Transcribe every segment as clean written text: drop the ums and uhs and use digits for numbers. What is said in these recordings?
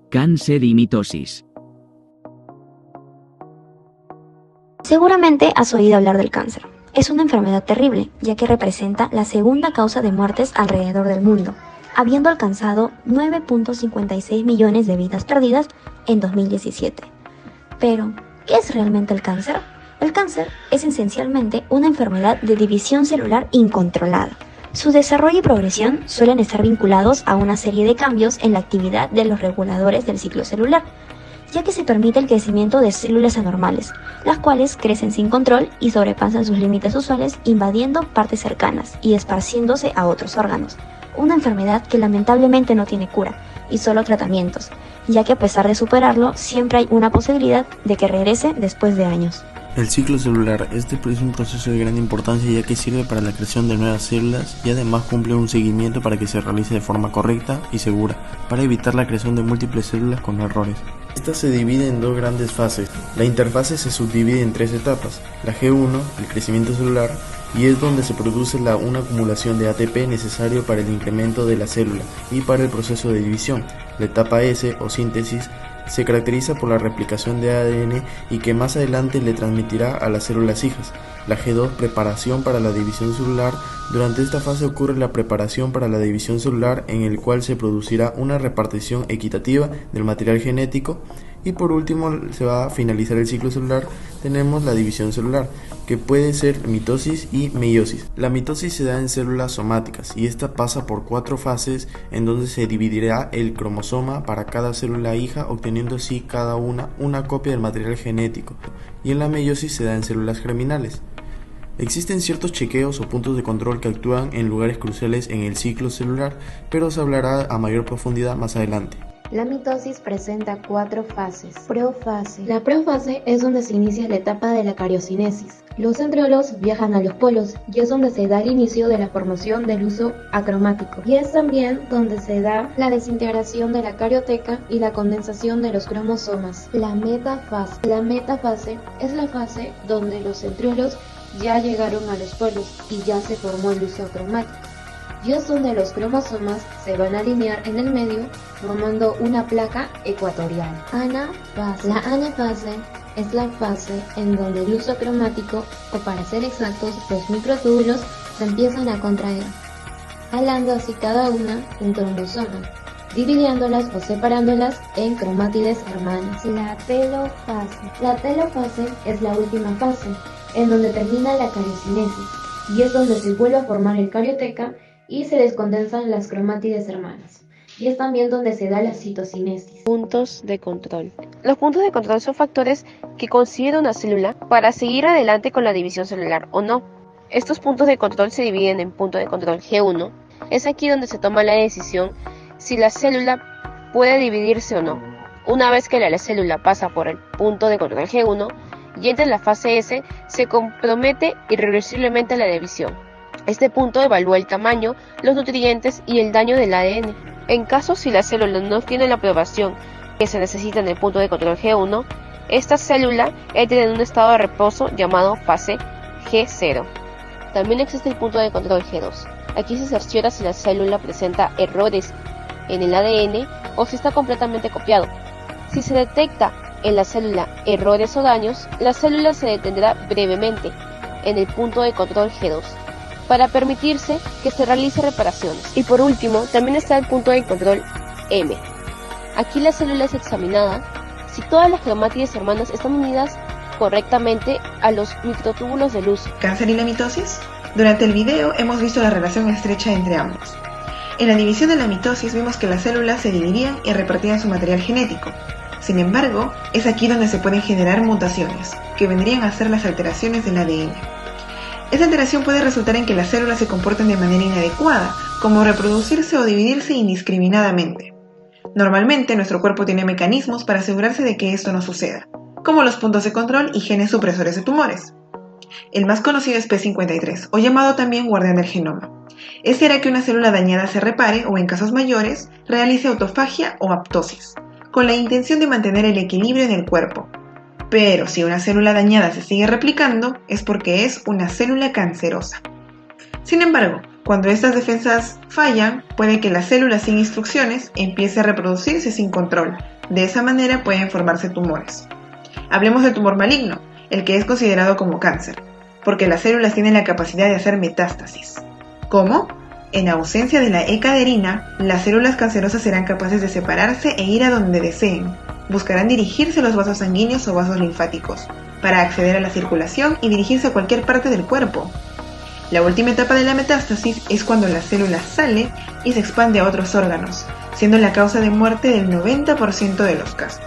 Cáncer y mitosis. Seguramente has oído hablar del cáncer. Es una enfermedad terrible, ya que representa la segunda causa de muertes alrededor del mundo, habiendo alcanzado 9.56 millones de vidas perdidas en 2017. Pero, ¿qué es realmente el cáncer? El cáncer es esencialmente una enfermedad de división celular incontrolada. Su desarrollo y progresión suelen estar vinculados a una serie de cambios en la actividad de los reguladores del ciclo celular, ya que se permite el crecimiento de células anormales, las cuales crecen sin control y sobrepasan sus límites usuales, invadiendo partes cercanas y esparciéndose a otros órganos. Una enfermedad que lamentablemente no tiene cura y solo tratamientos, ya que a pesar de superarlo, siempre hay una posibilidad de que regrese después de años. El ciclo celular es un proceso de gran importancia, ya que sirve para la creación de nuevas células y además cumple un seguimiento para que se realice de forma correcta y segura, para evitar la creación de múltiples células con errores. Esta se divide en dos grandes fases. La interfase se subdivide en tres etapas: la G1, el crecimiento celular, y es donde se produce una acumulación de ATP necesario para el incremento de la célula y para el proceso de división. La etapa S o síntesis se caracteriza por la replicación de ADN y que más adelante le transmitirá a las células hijas. La G2, preparación para la división celular. Durante esta fase ocurre la preparación para la división celular, en el cual se producirá una repartición equitativa del material genético. Y por último se va a finalizar el ciclo celular. Tenemos la división celular, que puede ser mitosis y meiosis. La mitosis se da en células somáticas y esta pasa por 4 fases, en donde se dividirá el cromosoma para cada célula hija, obteniendo así cada una copia del material genético. Y en la meiosis se da en células germinales. Existen ciertos chequeos o puntos de control que actúan en lugares cruciales en el ciclo celular, pero se hablará a mayor profundidad más adelante. La mitosis presenta 4 fases. Profase. La profase es donde se inicia la etapa de la cariocinesis. Los centriolos viajan a los polos y es donde se da el inicio de la formación del uso acromático. Y es también donde se da la desintegración de la carioteca y la condensación de los cromosomas. La metafase. La metafase es la fase donde los centriolos ya llegaron a los polos y ya se formó el uso acromático. Y es donde los cromosomas se van a alinear en el medio, formando una placa ecuatorial. Anafase. La anafase es la fase en donde el uso cromático, o para ser exactos, los microtúbulos, se empiezan a contraer, jalando así cada una un cromosoma, dividiéndolas o separándolas en cromátides hermanas. La telofase. La telofase es la última fase, en donde termina la cariocinesis, y es donde se vuelve a formar el carioteca y se descondensan las cromátides hermanas. Y es también donde se da la citocinesis. Puntos de control. Los puntos de control son factores que considera una célula para seguir adelante con la división celular o no. Estos puntos de control se dividen en punto de control G1. Es aquí donde se toma la decisión si la célula puede dividirse o no. Una vez que la célula pasa por el punto de control G1 y entra en la fase S, se compromete irreversiblemente la división. Este punto evalúa el tamaño, los nutrientes y el daño del ADN. En caso si la célula no tiene la aprobación que se necesita en el punto de control G1, esta célula entra en un estado de reposo llamado fase G0. También existe el punto de control G2. Aquí se cerciora si la célula presenta errores en el ADN o si está completamente copiado. Si se detecta en la célula errores o daños, la célula se detendrá brevemente en el punto de control G2 para permitirse que se realice reparaciones. Y por último, también está el punto de control M. Aquí la célula es examinada si todas las cromátides hermanas están unidas correctamente a los microtúbulos de luz. ¿Cáncer y la mitosis? Durante el video hemos visto la relación estrecha entre ambos. En la división de la mitosis vimos que las células se dividían y repartían su material genético. Sin embargo, es aquí donde se pueden generar mutaciones, que vendrían a ser las alteraciones del ADN. Esta alteración puede resultar en que las células se comporten de manera inadecuada, como reproducirse o dividirse indiscriminadamente. Normalmente nuestro cuerpo tiene mecanismos para asegurarse de que esto no suceda, como los puntos de control y genes supresores de tumores. El más conocido es P53, o llamado también guardián del genoma. Este hará que una célula dañada se repare o, en casos mayores, realice autofagia o apoptosis, con la intención de mantener el equilibrio en el cuerpo. Pero si una célula dañada se sigue replicando, es porque es una célula cancerosa. Sin embargo, Cuando estas defensas fallan, puede que la célula sin instrucciones empiece a reproducirse sin control. De esa manera pueden formarse tumores. Hablemos del tumor maligno, el que es considerado como cáncer, porque las células tienen la capacidad de hacer metástasis. ¿Cómo? En ausencia de la E-caderina, las células cancerosas serán capaces de separarse e ir a donde deseen. Buscarán dirigirse a los vasos sanguíneos o vasos linfáticos, para acceder a la circulación y dirigirse a cualquier parte del cuerpo. La última etapa de la metástasis es cuando la célula sale y se expande a otros órganos, siendo la causa de muerte del 90% de los casos.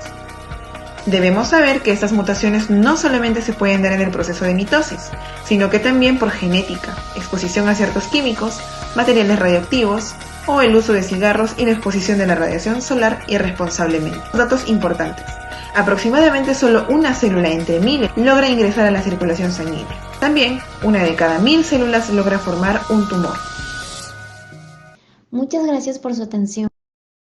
Debemos saber que estas mutaciones no solamente se pueden dar en el proceso de mitosis, sino que también por genética, exposición a ciertos químicos, materiales radioactivos o el uso de cigarros y la exposición de la radiación solar irresponsablemente. Datos importantes. Aproximadamente solo una célula entre 1000 logra ingresar a la circulación sanguínea. También, una de cada 1000 células logra formar un tumor. Muchas gracias por su atención.